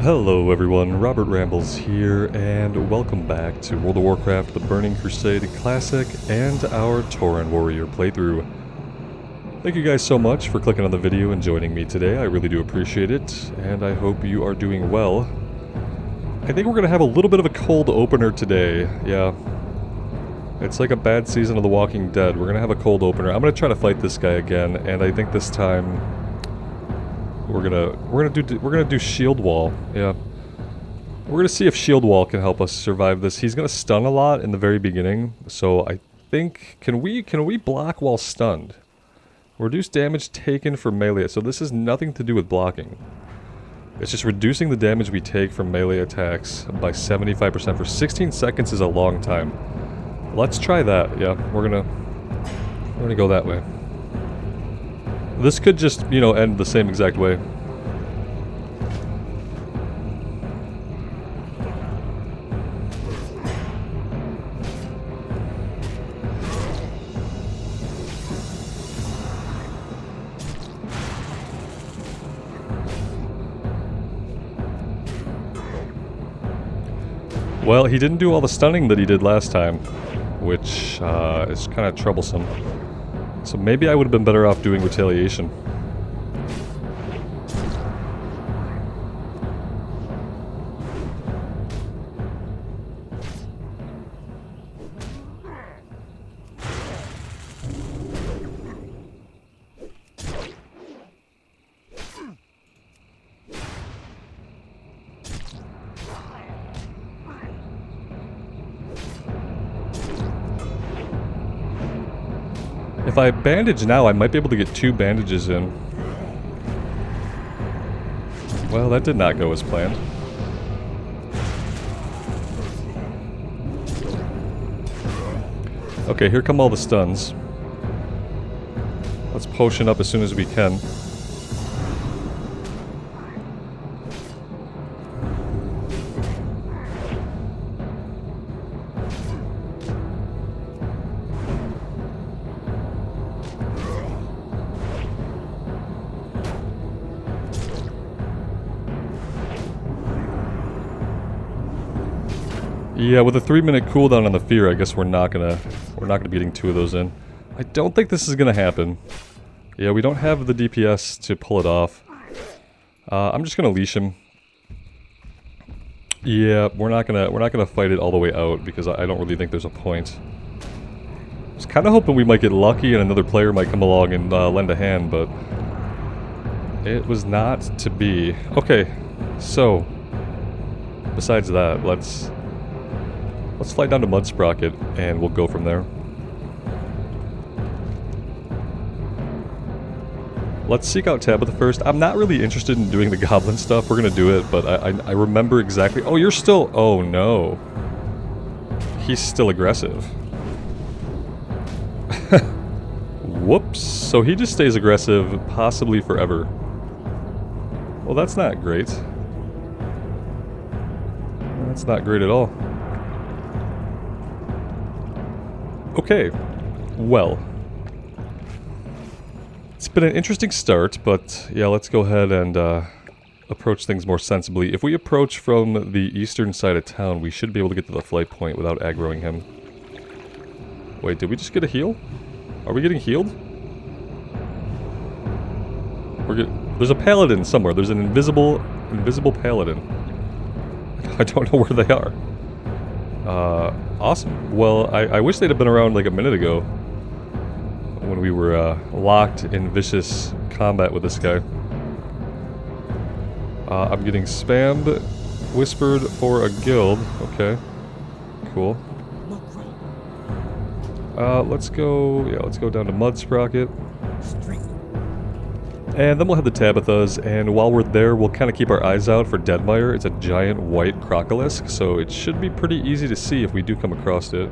Hello everyone, Robert Rambles here, and welcome back to World of Warcraft, the Burning Crusade Classic, and our Tauren Warrior playthrough. Thank you guys so much for clicking on the video and joining me today. I really do appreciate it, and I hope you are doing well. I think we're going to have a little bit of a cold opener today, yeah. It's like a bad season of The Walking Dead. We're going to have a cold opener. I'm going to try to fight this guy again, and I think this time we're gonna do shield wall. Yeah, we're gonna see if shield wall can help us survive this. He's gonna stun a lot in the very beginning, so I think can we block while stunned? Reduce damage taken from melee. So this has nothing to do with blocking. It's just reducing the damage we take from melee attacks by 75% for 16 seconds is a long time. Let's try that. Yeah, we're gonna go that way. This could just, you know, end the same exact way. Well, he didn't do all the stunning that he did last time, which is kind of troublesome. So maybe I would have been better off doing retaliation. If I bandage now, I might be able to get 2 bandages in. Well, that did not go as planned. Okay, here come all the stuns. Let's potion up as soon as we can. Yeah, with a 3-minute cooldown on the fear, I guess we're not gonna be getting 2 of those in. I don't think this is gonna happen. Yeah, we don't have the DPS to pull it off. I'm just gonna leash him. Yeah, we're not gonna fight it all the way out because I don't really think there's a point. I was kind of hoping we might get lucky and another player might come along and lend a hand, but it was not to be. Okay, so besides that, let's fly down to Mud Sprocket, and we'll go from there. Let's seek out Tabitha first. I'm not really interested in doing the goblin stuff. We're gonna do it, but I remember exactly... Oh, you're still... Oh, no. He's still aggressive. Whoops. So he just stays aggressive, possibly forever. Well, that's not great. That's not great at all. Okay, well, it's been an interesting start, but yeah, let's go ahead and approach things more sensibly. If we approach from the eastern side of town, we should be able to get to the flight point without aggroing him. Wait, did we just get a heal? Are we getting healed? There's a paladin somewhere. There's an invisible paladin. I don't know where they are. Awesome. Well, I wish they'd have been around like a minute ago when we were locked in vicious combat with this guy. I'm getting spammed, whispered for a guild. Okay, cool. Let's go down to Mud Sprocket. And then we'll have the Tabithas, and while we're there, we'll kind of keep our eyes out for Deadmire. It's a giant white crocolisk, so it should be pretty easy to see if we do come across it.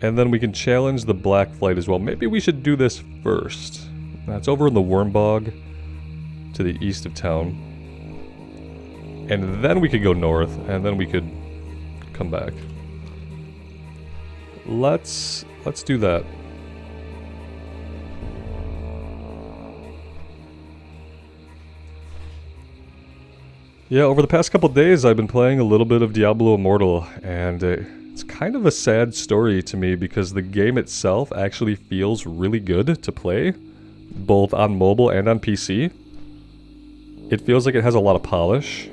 And then we can challenge the Black Flight as well. Maybe we should do this first. That's over in the Wormbog, to the east of town. And then we could go north, and then we could come back. Let's do that. Yeah, over the past couple days I've been playing a little bit of Diablo Immortal, and it's kind of a sad story to me because the game itself actually feels really good to play, both on mobile and on PC. It feels like it has a lot of polish,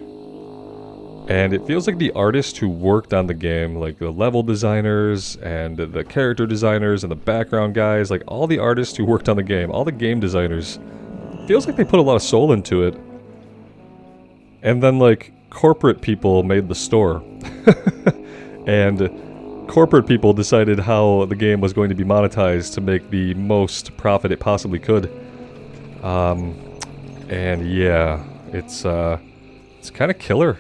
and it feels like the artists who worked on the game, like the level designers and the character designers and the background guys, like all the artists who worked on the game, all the game designers, feels like they put a lot of soul into it. And then, like, corporate people made the store. And corporate people decided how the game was going to be monetized to make the most profit it possibly could. And yeah, it's kind of killer.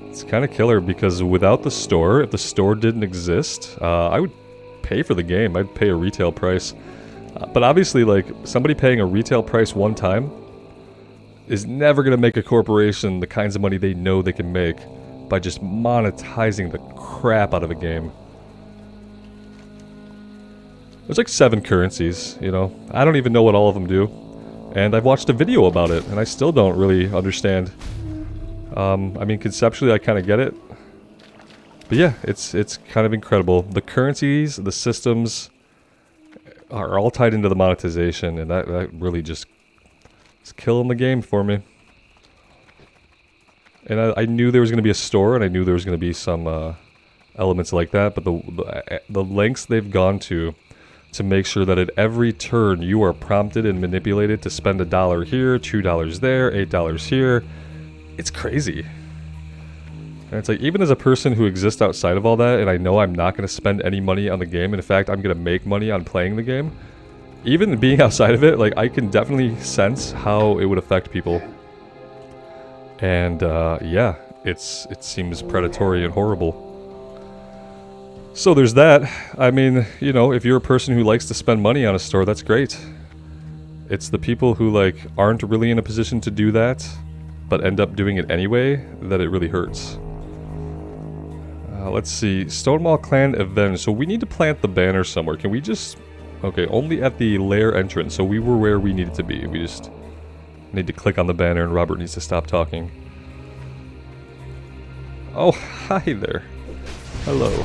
It's kind of killer because without the store, if the store didn't exist, I would pay for the game. I'd pay a retail price. But obviously, like, somebody paying a retail price one time is never going to make a corporation the kinds of money they know they can make by just monetizing the crap out of a game. There's like 7 currencies, you know. I don't even know what all of them do. And I've watched a video about it, and I still don't really understand. I mean, conceptually, I kind of get it. But yeah, it's kind of incredible. The currencies, the systems are all tied into the monetization, and that really just is killing the game for me. And I knew there was going to be a store, and I knew there was going to be some elements like that, but the lengths they've gone to make sure that at every turn you are prompted and manipulated to spend $1 here, $2 there, $8 here, it's crazy. And it's like, even as a person who exists outside of all that, and I know I'm not going to spend any money on the game, and in fact, I'm going to make money on playing the game, even being outside of it, like, I can definitely sense how it would affect people. And, yeah, it seems predatory and horrible. So there's that. I mean, you know, if you're a person who likes to spend money on a store, that's great. It's the people who, like, aren't really in a position to do that, but end up doing it anyway, that it really hurts. Let's see, Stonewall Clan event. So we need to plant the banner somewhere. Can we just... Okay, only at the lair entrance. So we were where we needed to be. We just need to click on the banner and Robert needs to stop talking. Oh, hi there. Hello.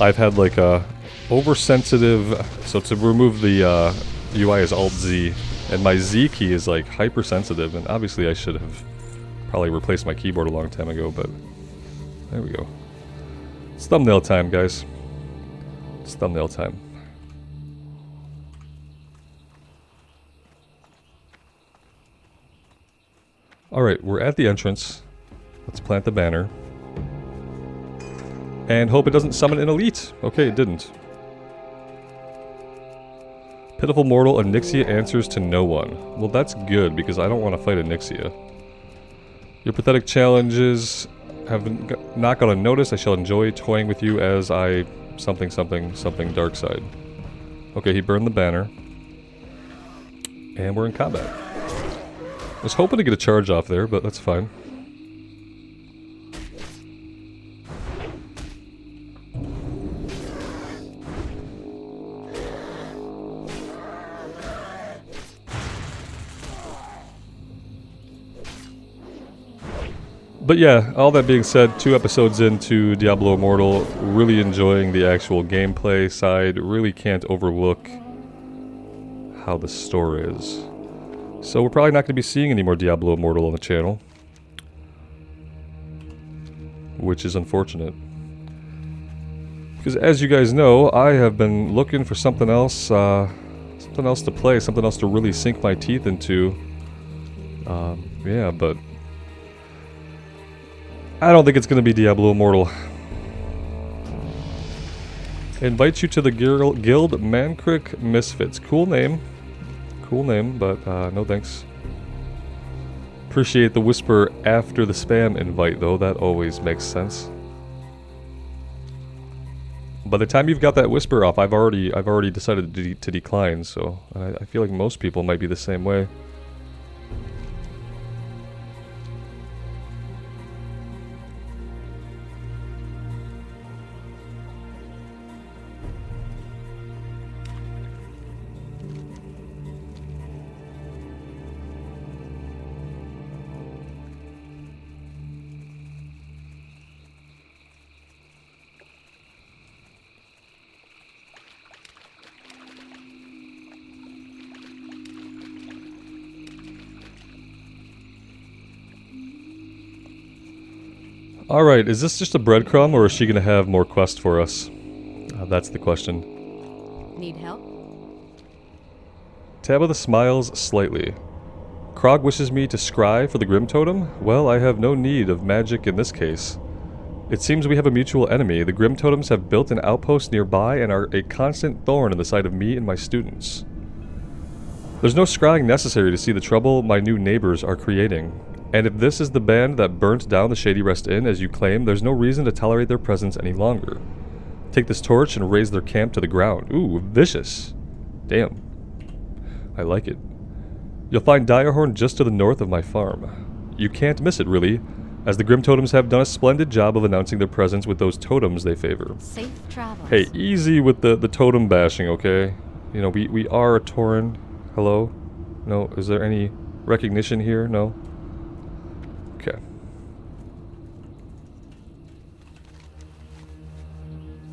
I've had like a oversensitive, so to remove the UI is Alt-Z, and my Z key is like hypersensitive, and obviously I should have probably replaced my keyboard a long time ago, but there we go. It's thumbnail time, guys. It's thumbnail time. Alright, we're at the entrance. Let's plant the banner. And hope it doesn't summon an elite. Okay, it didn't. Pitiful mortal, Onyxia answers to no one. Well, that's good, because I don't want to fight Onyxia. Your pathetic challenges have not gone unnoticed. I shall enjoy toying with you as I... something dark side. Okay, he burned the banner. And we're in combat. I was hoping to get a charge off there, but that's fine. But yeah, all that being said, 2 episodes into Diablo Immortal, really enjoying the actual gameplay side, really can't overlook how the store is. So we're probably not going to be seeing any more Diablo Immortal on the channel, which is unfortunate. Because as you guys know, I have been looking for something else to play, something else to really sink my teeth into. Yeah, but I don't think it's going to be Diablo Immortal. Invite you to the Guild Mankrik Misfits. Cool name, but no thanks. Appreciate the whisper after the spam invite, though. That always makes sense. By the time you've got that whisper off, I've already decided to decline. So I feel like most people might be the same way. Alright, is this just a breadcrumb, or is she going to have more quests for us? That's the question. Need help? Tabitha smiles slightly. Krog wishes me to scry for the Grim Totem? Well, I have no need of magic in this case. It seems we have a mutual enemy. The Grim Totems have built an outpost nearby and are a constant thorn in the side of me and my students. There's no scrying necessary to see the trouble my new neighbors are creating. And if this is the band that burnt down the Shady Rest Inn, as you claim, there's no reason to tolerate their presence any longer. Take this torch and raze their camp to the ground. Ooh, vicious. Damn. I like it. You'll find Direhorn just to the north of my farm. You can't miss it, really, as the Grim Totems have done a splendid job of announcing their presence with those totems they favor. Safe travels. Hey, easy with the totem bashing, okay? You know, we are a Tauren. Hello? No, is there any recognition here? No? Okay.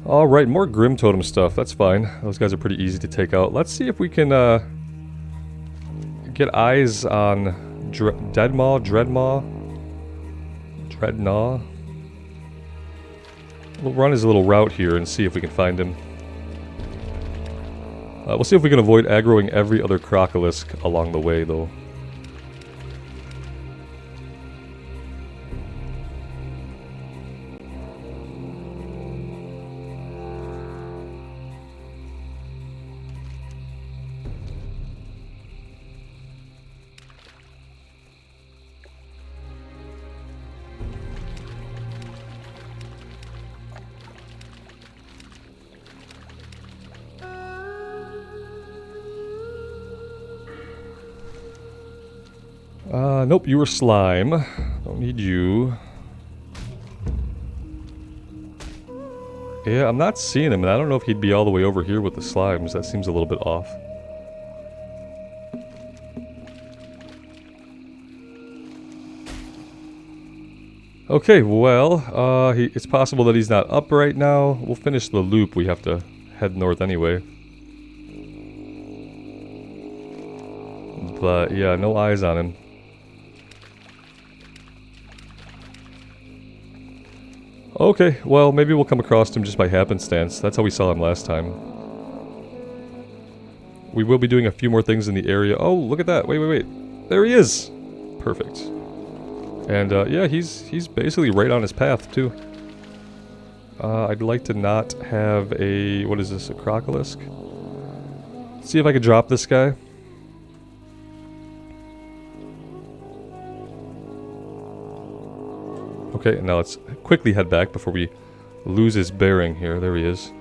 Alright, more Grim Totem stuff. That's fine. Those guys are pretty easy to take out. Let's see if we can, get eyes on Dreadmaw. We'll run his little route here and see if we can find him. We'll see if we can avoid aggroing every other Crocolisk along the way, though. Nope, you were slime. Don't need you. Yeah, I'm not seeing him, and I don't know if he'd be all the way over here with the slimes. That seems a little bit off. Okay, well, it's possible that he's not up right now. We'll finish the loop. We have to head north anyway. But, yeah, no eyes on him. Okay, well, maybe we'll come across him just by happenstance. That's how we saw him last time. We will be doing a few more things in the area. Oh, look at that. Wait. There he is! Perfect. And, yeah, he's basically right on his path, too. I'd like to not have a... What is this? A Crocolisk? See if I can drop this guy. Okay, now let's quickly head back before we lose his bearing here. There he is.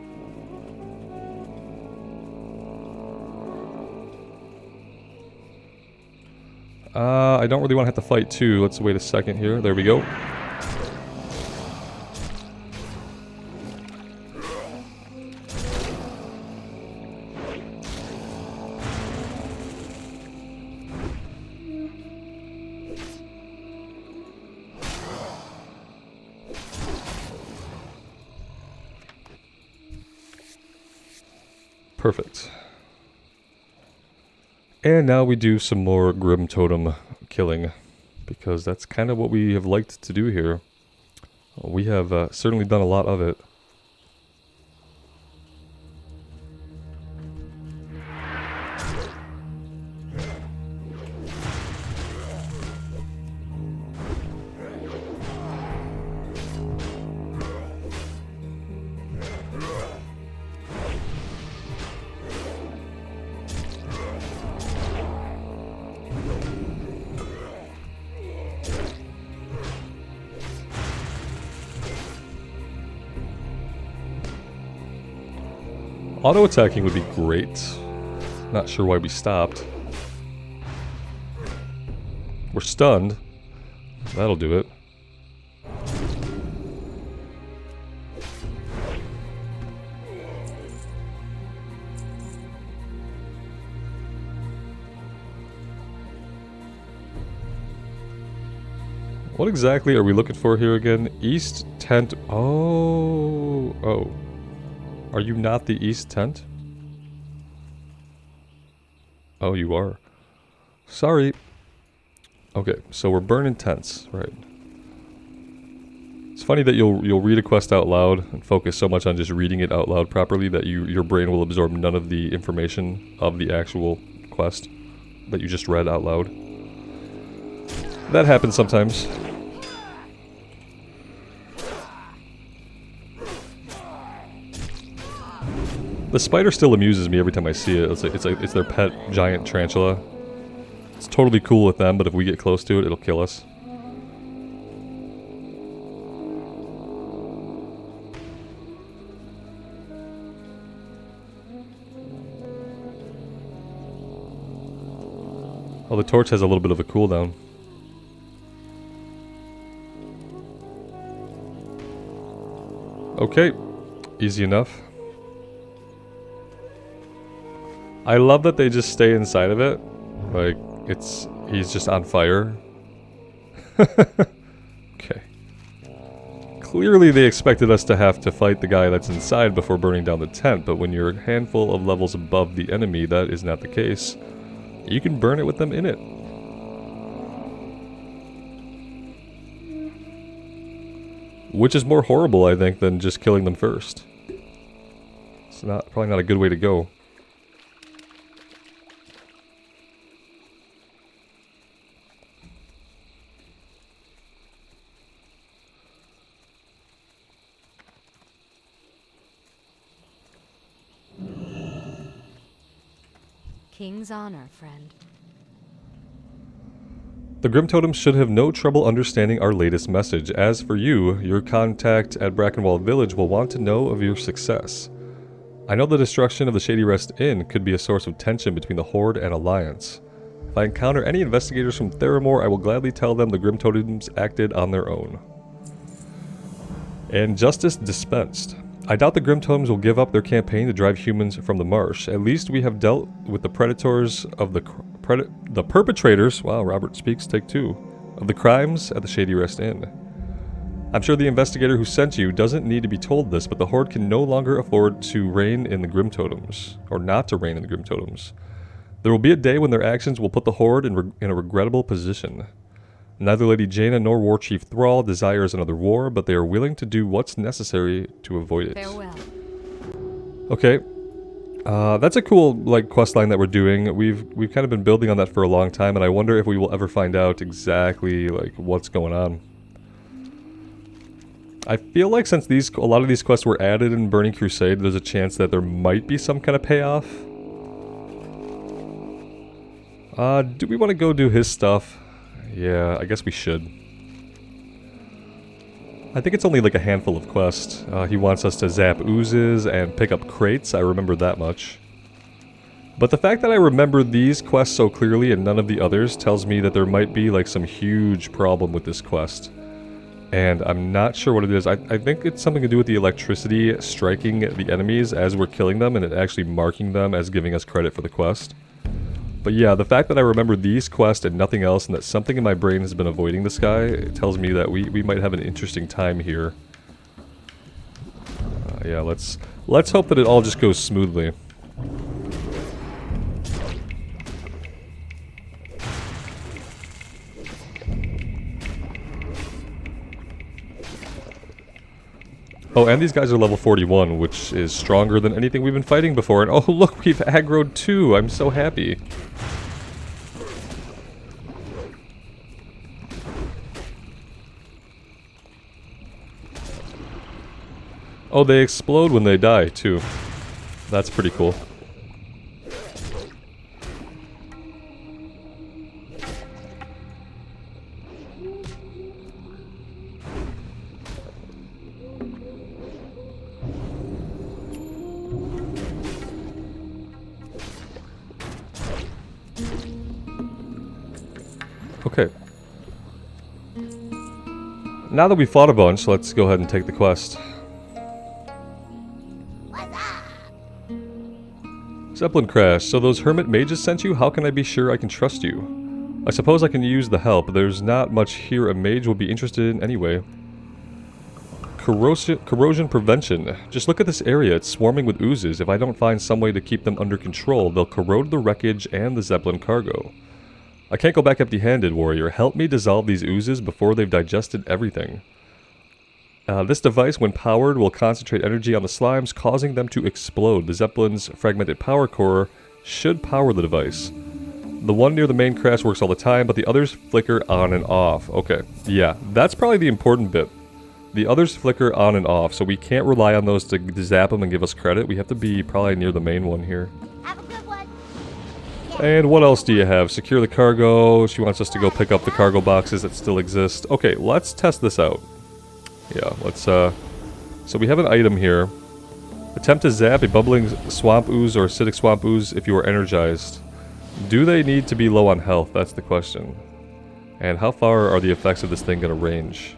I don't really want to have to fight too. Let's wait a second here. There we go. Perfect. And now we do some more Grim Totem killing, because that's kind of what we have liked to do here. We have certainly done a lot of it. Auto-attacking would be great. Not sure why we stopped. We're stunned. That'll do it. What exactly are we looking for here again? East tent. Oh. Are you not the East tent? Oh, you are. Sorry. Okay, so we're burning tents, right. It's funny that you'll read a quest out loud and focus so much on just reading it out loud properly that your brain will absorb none of the information of the actual quest that you just read out loud. That happens sometimes. The spider still amuses me every time I see it. It's their pet giant tarantula. It's totally cool with them, but if we get close to it, it'll kill us. Oh, the torch has a little bit of a cooldown. Okay, easy enough. I love that they just stay inside of it. Like, he's just on fire. Okay. Clearly they expected us to have to fight the guy that's inside before burning down the tent, but when you're a handful of levels above the enemy, that is not the case. You can burn it with them in it. Which is more horrible, I think, than just killing them first. It's probably not a good way to go. King's honor, friend. The Grim Totems should have no trouble understanding our latest message. As for you, your contact at Brackenwall Village will want to know of your success. I know the destruction of the Shady Rest Inn could be a source of tension between the Horde and Alliance. If I encounter any investigators from Theramore, I will gladly tell them the Grim Totems acted on their own. And justice dispensed. I doubt the Grim Totems will give up their campaign to drive humans from the marsh. At least we have dealt with the predators of the perpetrators, wow, Robert speaks, take two, of the crimes at the Shady Rest Inn. I'm sure the investigator who sent you doesn't need to be told this, but the Horde can no longer afford to reign in the Grim Totems, or not to reign in the Grim Totems. There will be a day when their actions will put the Horde in a regrettable position. Neither Lady Jaina nor War Chief Thrall desires another war, but they are willing to do what's necessary to avoid it. Farewell. Okay. That's a cool, like, quest line that we're doing. We've kind of been building on that for a long time, and I wonder if we will ever find out exactly, like, what's going on. I feel like since a lot of these quests were added in Burning Crusade, there's a chance that there might be some kind of payoff. Do we want to go do his stuff? Yeah, I guess we should. I think it's only like a handful of quests. He wants us to zap oozes and pick up crates, I remember that much. But the fact that I remember these quests so clearly and none of the others tells me that there might be like some huge problem with this quest. And I'm not sure what it is. I think it's something to do with the electricity striking the enemies as we're killing them and it actually marking them as giving us credit for the quest. But yeah, the fact that I remember these quests and nothing else and that something in my brain has been avoiding this guy, it tells me that we might have an interesting time here. Yeah, let's hope that it all just goes smoothly. Oh, and these guys are level 41, which is stronger than anything we've been fighting before. And oh, look, we've aggroed 2. I'm so happy. Oh, they explode when they die, too. That's pretty cool. Okay. Now that we've fought a bunch, let's go ahead and take the quest. Zeppelin crash. So those hermit mages sent you? How can I be sure I can trust you? I suppose I can use the help. There's not much here a mage will be interested in anyway. Corrosion prevention. Just look at this area. It's swarming with oozes. If I don't find some way to keep them under control, they'll corrode the wreckage and the Zeppelin cargo. I can't go back empty-handed, warrior. Help me dissolve these oozes before they've digested everything. This device, when powered, will concentrate energy on the slimes, causing them to explode. The Zeppelin's fragmented power core should power the device. The one near the main crest works all the time, but the others flicker on and off. Okay, yeah, that's probably the important bit. The others flicker on and off, so we can't rely on those to zap them and give us credit. We have to be probably near the main one here. Have a good one. And what else do you have? Secure the cargo. She wants us to go pick up the cargo boxes that still exist. Okay, let's test this out. Yeah, let's, so we have an item here. Attempt to zap a bubbling swamp ooze or acidic swamp ooze if you are energized. Do they need to be low on health? That's the question. And how far are the effects of this thing going to range?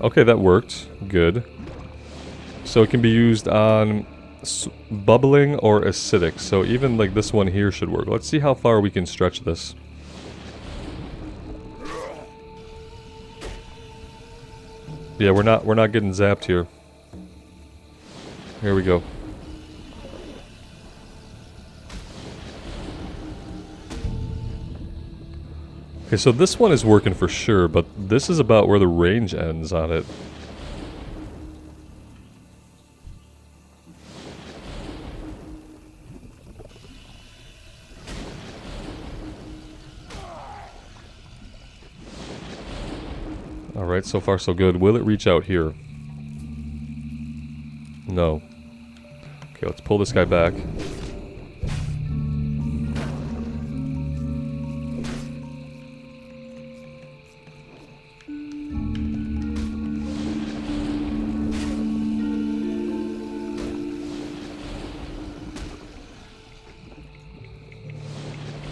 Okay, that worked. Good. So it can be used on bubbling or acidic. So even like this one here should work. Let's see how far we can stretch this. Yeah, we're not getting zapped here. Here we go. Okay, so this one is working for sure, but this is about where the range ends on it. Alright, so far so good. Will it reach out here? No. Okay, let's pull this guy back.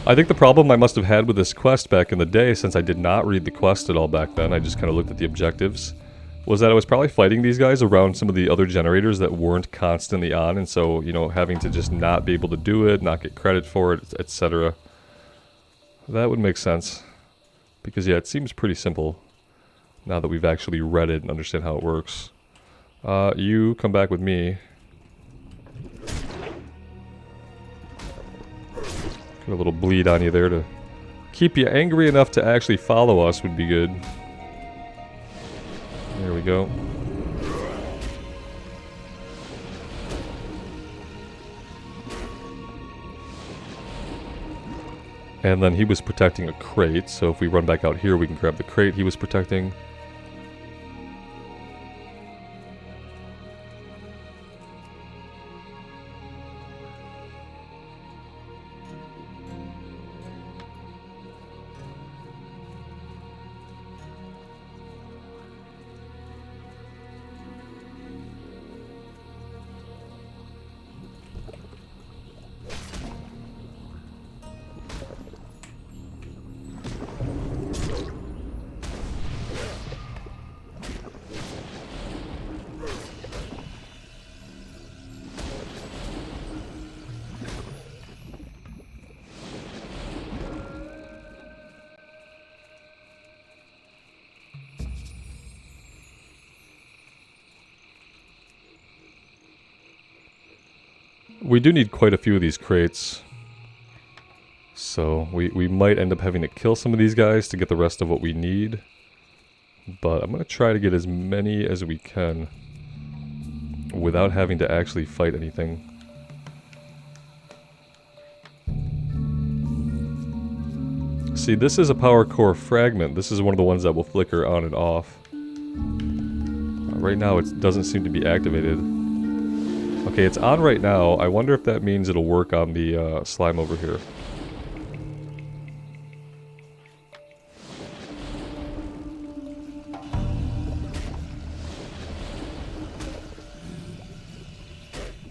I think the problem I must have had with this quest back in the day, since I did not read the quest at all back then, I just kind of looked at the objectives, was that I was probably fighting these guys around some of the other generators that weren't constantly on, and so, you know, having to just not be able to do it, not get credit for it, etc. That would make sense. Because, yeah, it seems pretty simple, now that we've actually read it and understand how it works. You come back with me. Get a little bleed on you there to keep you angry enough to actually follow us would be good. There we go. And then he was protecting a crate, so if we run back out here we can grab the crate he was protecting. We do need quite a few of these crates. So we might end up having to kill some of these guys to get the rest of what we need. But I'm going to try to get as many as we can without having to actually fight anything. See, this is a power core fragment. This is one of the ones that will flicker on and off. Right now it doesn't seem to be activated. Okay, it's on right now. I wonder if that means it'll work on the slime over here.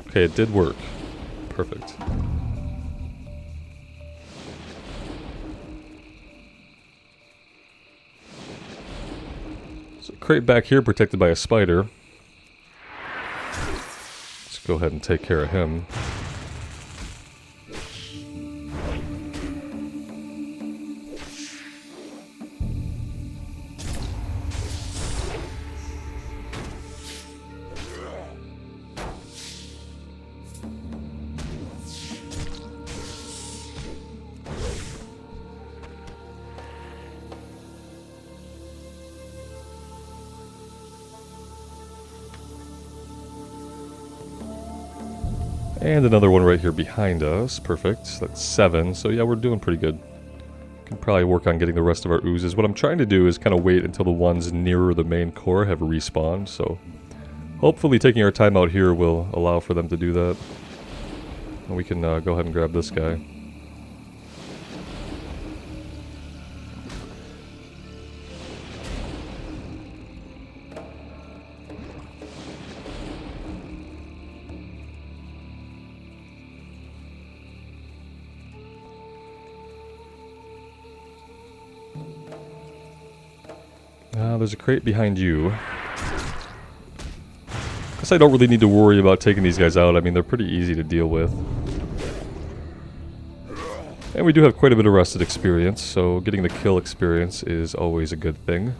Okay, it did work. Perfect. So crate back here protected by a spider. Go ahead and take care of him. And another one right here behind us. Perfect. That's 7. So yeah, we're doing pretty good. Can probably work on getting the rest of our oozes. What I'm trying to do is kind of wait until the ones nearer the main core have respawned. So hopefully taking our time out here will allow for them to do that. And we can go ahead and grab this guy. There's a crate behind you. Guess I don't really need to worry about taking these guys out. I mean, they're pretty easy to deal with. And we do have quite a bit of rested experience, so getting the kill experience is always a good thing.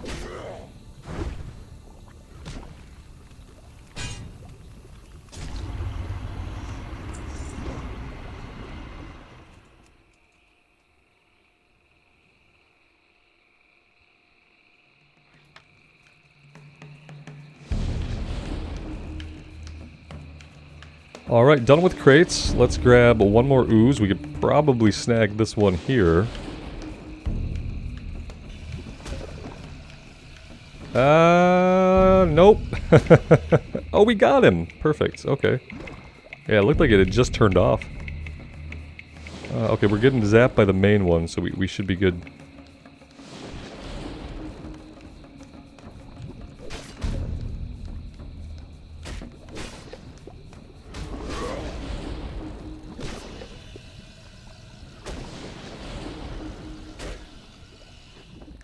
Alright, done with crates. Let's grab one more ooze. We could probably snag this one here. Nope. Oh, we got him. Perfect. Okay. Yeah, it looked like it had just turned off. Okay, we're getting zapped by the main one, so we should be good.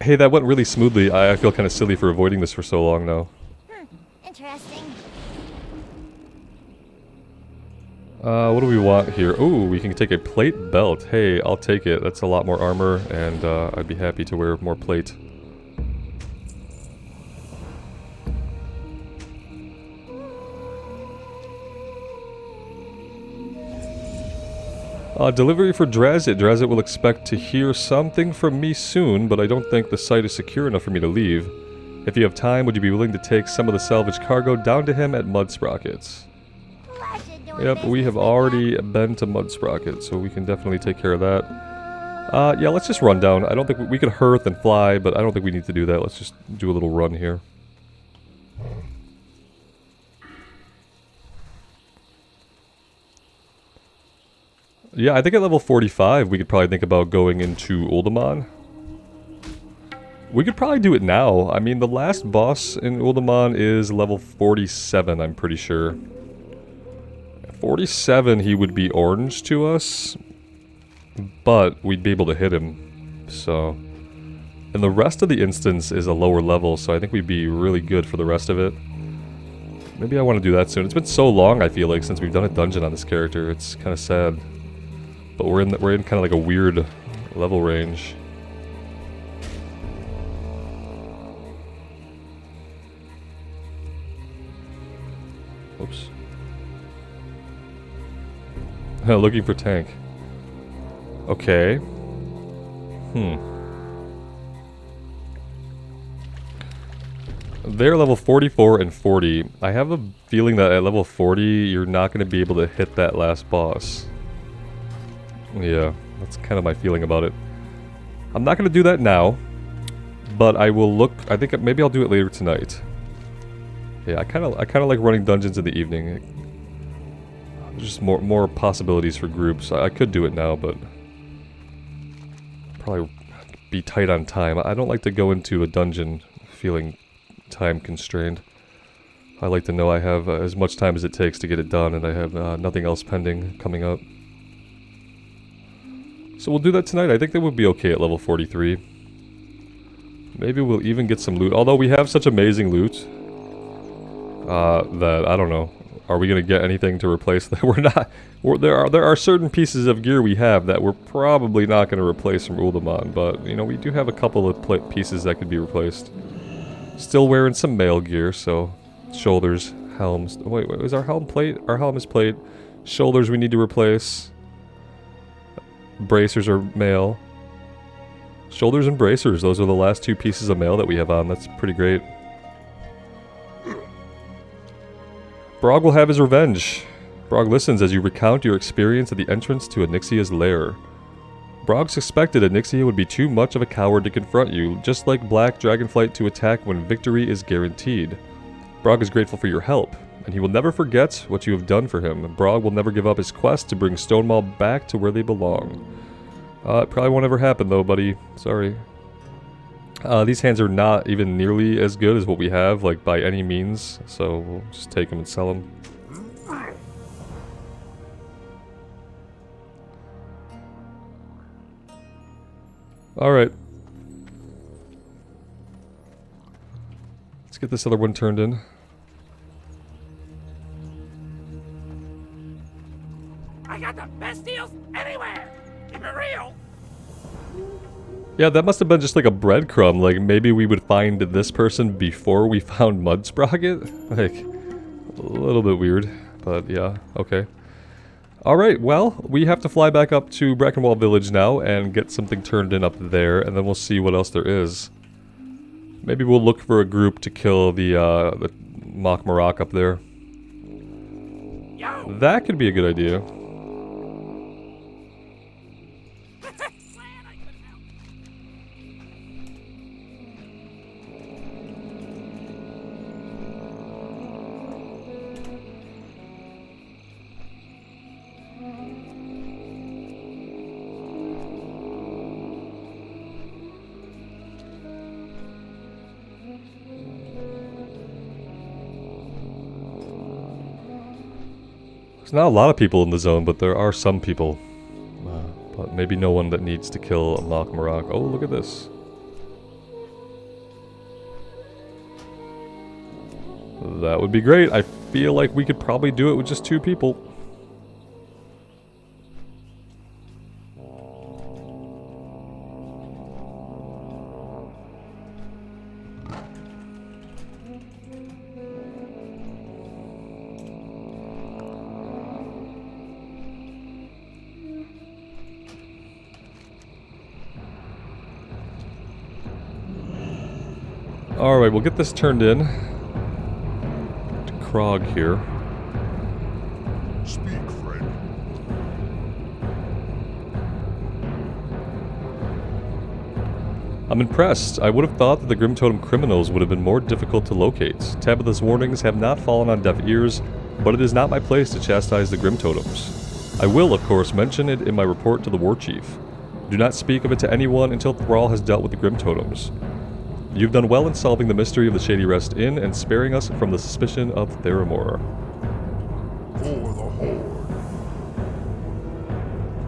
Hey, that went really smoothly. I feel kind of silly for avoiding this for so long now. Interesting. What do we want here? Ooh, we can take a plate belt. Hey, I'll take it. That's a lot more armor, and I'd be happy to wear more plate. Delivery for Drazit. Drazit will expect to hear something from me soon, but I don't think the site is secure enough for me to leave. If you have time, would you be willing to take some of the salvage cargo down to him at Mud Sprockets? Yep, we have already been to Mud Sprockets, so we can definitely take care of that. Yeah, let's just run down. I don't think we could hearth and fly, but I don't think we need to do that. Let's just do a little run here. Yeah, I think at level 45 we could probably think about going into Uldaman. We could probably do it now. I mean, the last boss in Uldaman is level 47, I'm pretty sure. 47, he would be orange to us, but we'd be able to hit him, so... And the rest of the instance is a lower level, so I think we'd be really good for the rest of it. Maybe I want to do that soon. It's been so long, I feel like, since we've done a dungeon on this character. It's kind of sad. But we're in kind of like a weird level range. Oops. Looking for tank. Okay. They're level 44 and 40. I have a feeling that at level 40, you're not going to be able to hit that last boss. Yeah, that's kind of my feeling about it. I'm not going to do that now, but I will look. I think maybe I'll do it later tonight. Yeah, I kind of like running dungeons in the evening. There's just more possibilities for groups. I could do it now, but probably be tight on time. I don't like to go into a dungeon feeling time constrained. I like to know I have as much time as it takes to get it done, and I have nothing else pending coming up. So we'll do that tonight. I think that would be okay at level 43. Maybe we'll even get some loot. Although we have such amazing loot that I don't know. Are we gonna get anything to replace that? We're not. There are certain pieces of gear we have that we're probably not gonna replace from Uldaman, but you know we do have a couple of pieces that could be replaced. Still wearing some mail gear, so shoulders, helms. Wait, is our helm plate? Our helm is plate. Shoulders we need to replace. Bracers are mail. Shoulders and bracers, those are the last two pieces of mail that we have on. That's pretty great. Brog will have his revenge. Brog listens as you recount your experience at the entrance to Onyxia's lair. Brog suspected Onyxia would be too much of a coward to confront you, just like Black Dragonflight to attack when victory is guaranteed. Brog is grateful for your help, and he will never forget what you have done for him. Brog will never give up his quest to bring Stonemaul back to where they belong. It probably won't ever happen though, buddy. Sorry. These hands are not even nearly as good as what we have, like by any means, so we'll just take them and sell them. Alright. Let's get this other one turned in. I got the best deals anywhere! Keep it real! Yeah, that must have been just like a breadcrumb. Like, maybe we would find this person before we found Mudsprocket? Like, a little bit weird. But yeah, okay. Alright, well, we have to fly back up to Brackenwall Village now and get something turned in up there, and then we'll see what else there is. Maybe we'll look for a group to kill the Mock Marak up there. Yo! That could be a good idea. There's not a lot of people in the zone, but there are some people. But maybe no one that needs to kill a Mock Marak. Oh, look at this. That would be great. I feel like we could probably do it with just 2 people. Alright, we'll get this turned in. To Krog here. Speak, friend. I'm impressed. I would have thought that the Grim Totem criminals would have been more difficult to locate. Tabitha's warnings have not fallen on deaf ears, but it is not my place to chastise the Grim Totems. I will, of course, mention it in my report to the War Chief. Do not speak of it to anyone until Thrall has dealt with the Grim Totems. You've done well in solving the mystery of the Shady Rest Inn and sparing us from the suspicion of Theramore. For the Horde.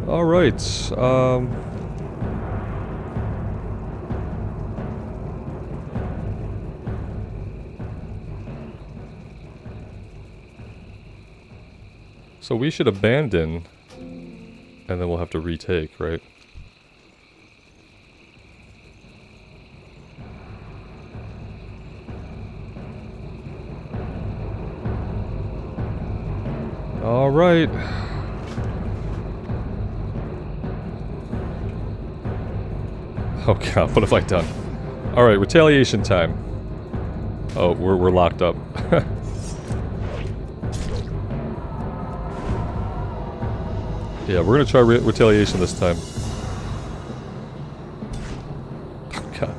Alright, so we should abandon, and then we'll have to retake, right? Alright. Oh god, what have I done? Alright, retaliation time. Oh, we're locked up. Yeah, we're gonna try retaliation this time. Oh god,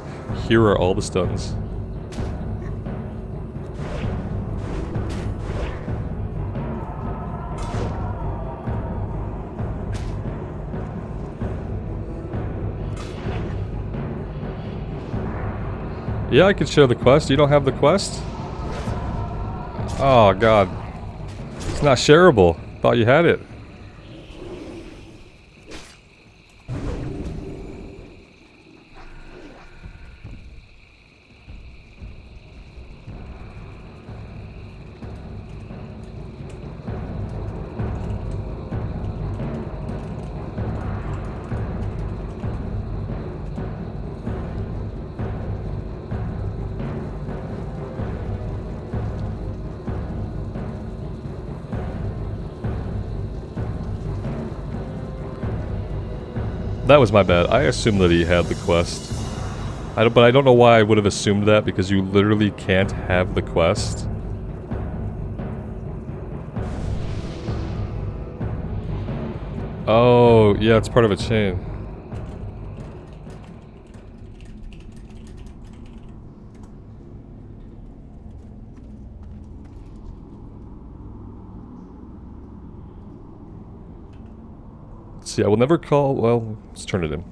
here are all the stuns. Yeah, I can share the quest. You don't have the quest? Oh god. It's not shareable. Thought you had it. That was my bad. I assumed that he had the quest. But I don't know why I would have assumed that, because you literally can't have the quest. Oh, yeah, it's part of a chain. Let's see, I will never call... Well, let's turn it in.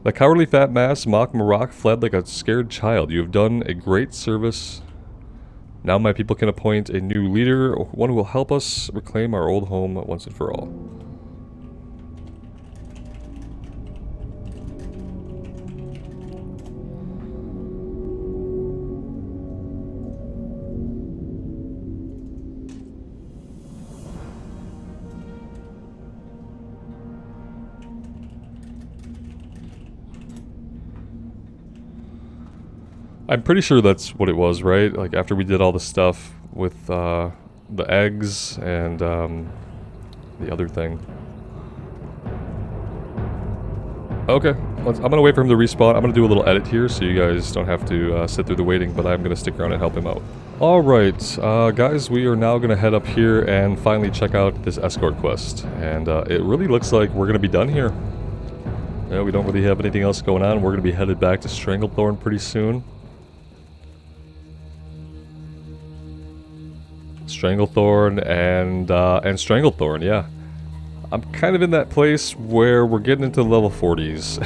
The cowardly fat mass, Mock Marak, fled like a scared child. You have done a great service. Now my people can appoint a new leader, one who will help us reclaim our old home once and for all. I'm pretty sure that's what it was, right? Like, after we did all the stuff with the eggs and the other thing. Okay, I'm gonna wait for him to respawn. I'm gonna do a little edit here so you guys don't have to sit through the waiting, but I'm gonna stick around and help him out. Alright, guys, we are now gonna head up here and finally check out this Escort Quest. And it really looks like we're gonna be done here. Yeah, we don't really have anything else going on. We're gonna be headed back to Stranglethorn pretty soon. Stranglethorn and Stranglethorn, yeah. I'm kind of in that place where we're getting into level 40s.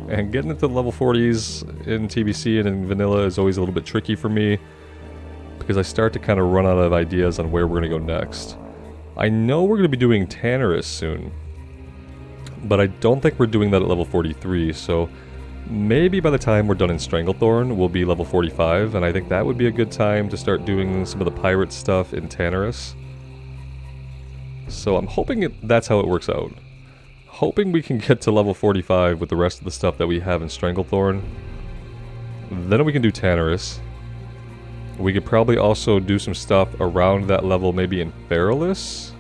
And getting into level 40s in TBC and in vanilla is always a little bit tricky for me, because I start to kind of run out of ideas on where we're going to go next. I know we're going to be doing Tannerus soon, but I don't think we're doing that at level 43, so maybe by the time we're done in Stranglethorn, we'll be level 45, and I think that would be a good time to start doing some of the pirate stuff in Tannerus. So I'm hoping that's how it works out. Hoping we can get to level 45 with the rest of the stuff that we have in Stranglethorn. Then we can do Tannerus. We could probably also do some stuff around that level, maybe in Herbalism.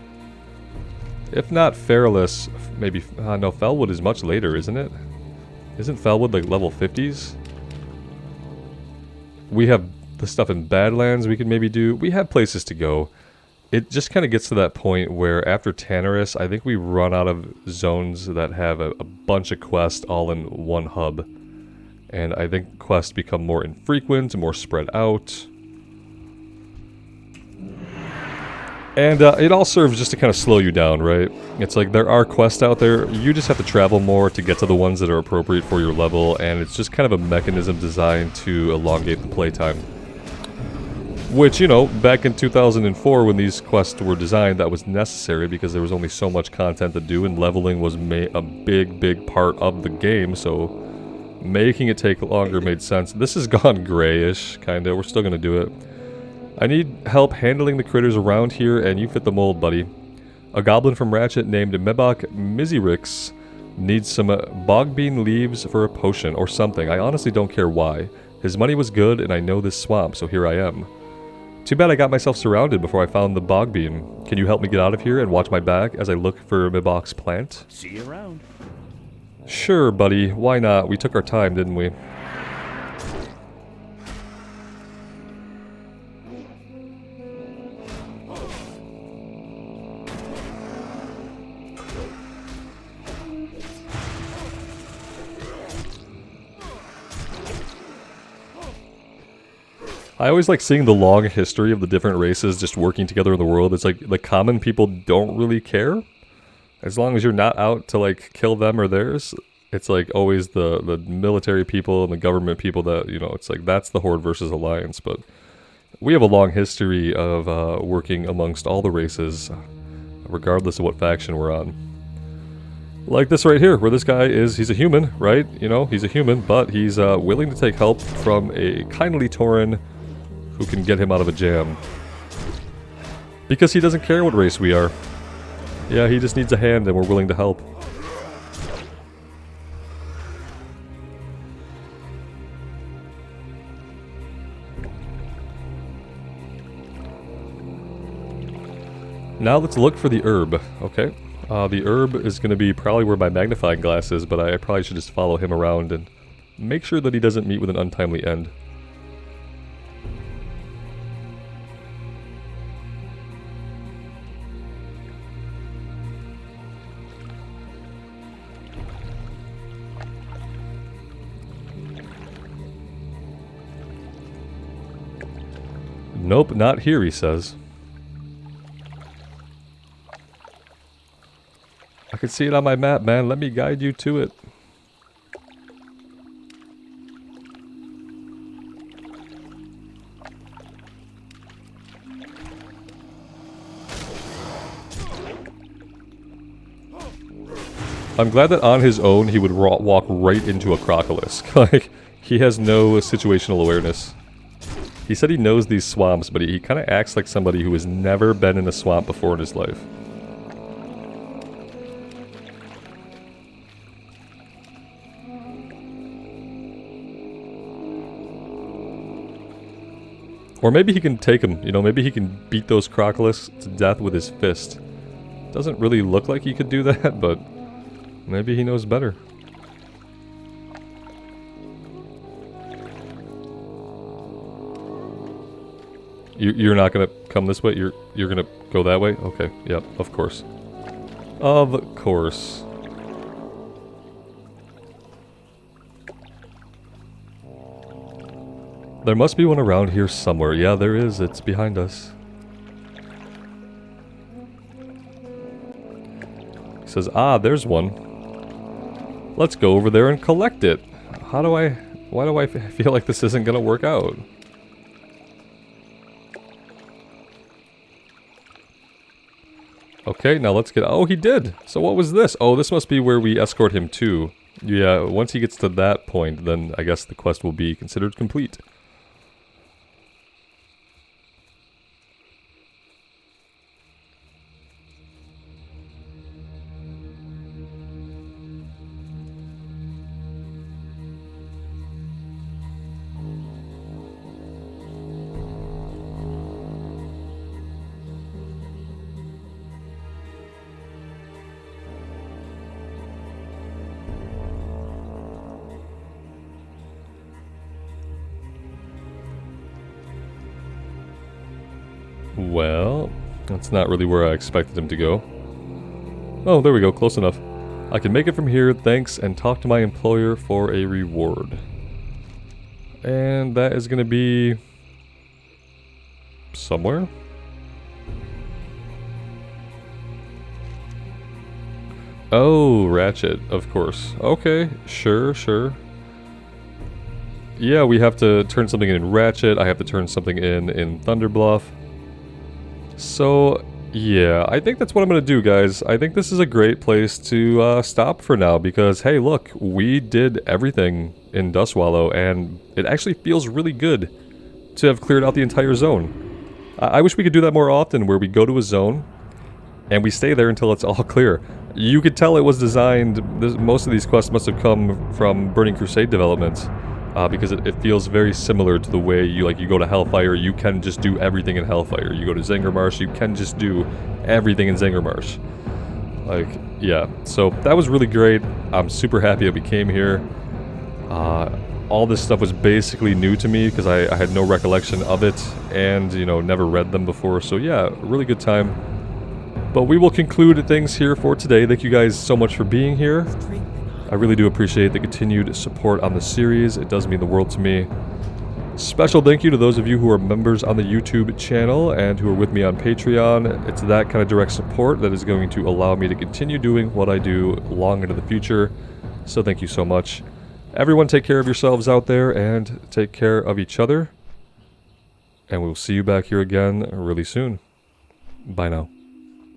If not Herbalism, maybe... no, Felwood is much later, isn't it? Isn't Felwood like level 50s? We have the stuff in Badlands we could maybe do. We have places to go. It just kind of gets to that point where after Tannerus, I think we run out of zones that have a bunch of quests all in one hub. And I think quests become more infrequent, more spread out. And it all serves just to kind of slow you down, right? It's like there are quests out there, you just have to travel more to get to the ones that are appropriate for your level, and it's just kind of a mechanism designed to elongate the playtime. Which, you know, back in 2004 when these quests were designed, that was necessary because there was only so much content to do, and leveling was a big part of the game, so making it take longer made sense. This has gone grayish, kinda. We're still gonna do it. I need help handling the critters around here, and you fit the mold, buddy. A goblin from Ratchet named Mebok Mizirix needs some bogbean leaves for a potion, or something. I honestly don't care why. His money was good, and I know this swamp, so here I am. Too bad I got myself surrounded before I found the bogbean. Can you help me get out of here and watch my back as I look for Mebok's plant? See you around. Sure, buddy. Why not? We took our time, didn't we? I always like seeing the long history of the different races just working together in the world. It's like the common people don't really care. As long as you're not out to like kill them or theirs, it's like always the military people and the government people that, you know, it's like that's the Horde versus Alliance. But we have a long history of working amongst all the races, regardless of what faction we're on. Like this right here, where this guy is, he's a human, right? You know, he's a human, but he's willing to take help from a kindly Tauren who can get him out of a jam. Because he doesn't care what race we are. Yeah, he just needs a hand and we're willing to help. Now let's look for the herb, okay? The herb is going to be probably where my magnifying glass is, but I probably should just follow him around and make sure that he doesn't meet with an untimely end. Nope, not here, he says. I can see it on my map, man. Let me guide you to it. I'm glad that on his own he would walk right into a crocolisk. Like, he has no situational awareness. He said he knows these swamps, but he kind of acts like somebody who has never been in a swamp before in his life. Or maybe he can take him, you know, maybe he can beat those crocolisks to death with his fist. Doesn't really look like he could do that, but maybe he knows better. You're not gonna come this way? You're gonna go that way? Okay, yep, of course. Of course. There must be one around here somewhere. Yeah, there is. It's behind us. He says, ah, there's one. Let's go over there and collect it. Why do I feel like this isn't gonna work out? Okay, now let's get... Oh, he did! So what was this? Oh, this must be where we escort him to. Yeah, once he gets to that point, then I guess the quest will be considered complete. Well, that's not really where I expected him to go. Oh, there we go, close enough. I can make it from here, thanks, and talk to my employer for a reward. And that is going to be... somewhere? Oh, Ratchet, of course. Okay, sure. Yeah, we have to turn something in Ratchet, I have to turn something in Thunderbluff. So, yeah, I think that's what I'm going to do, guys. I think this is a great place to stop for now, because, hey, look, we did everything in Dustwallow, and it actually feels really good to have cleared out the entire zone. I wish we could do that more often, where we go to a zone, and we stay there until it's all clear. You could tell it was designed, most of these quests must have come from Burning Crusade developments. Because it feels very similar to the way you go to Hellfire, you can just do everything in Hellfire. You go to Zangarmarsh, you can just do everything in Zangarmarsh. Like, yeah. So that was really great. I'm super happy that we came here. All this stuff was basically new to me because I had no recollection of it and, you know, never read them before. So yeah, really good time. But we will conclude things here for today. Thank you guys so much for being here. I really do appreciate the continued support on the series. It does mean the world to me. Special thank you to those of you who are members on the YouTube channel and who are with me on Patreon. It's that kind of direct support that is going to allow me to continue doing what I do long into the future. So thank you so much. Everyone take care of yourselves out there and take care of each other. And we'll see you back here again really soon. Bye now.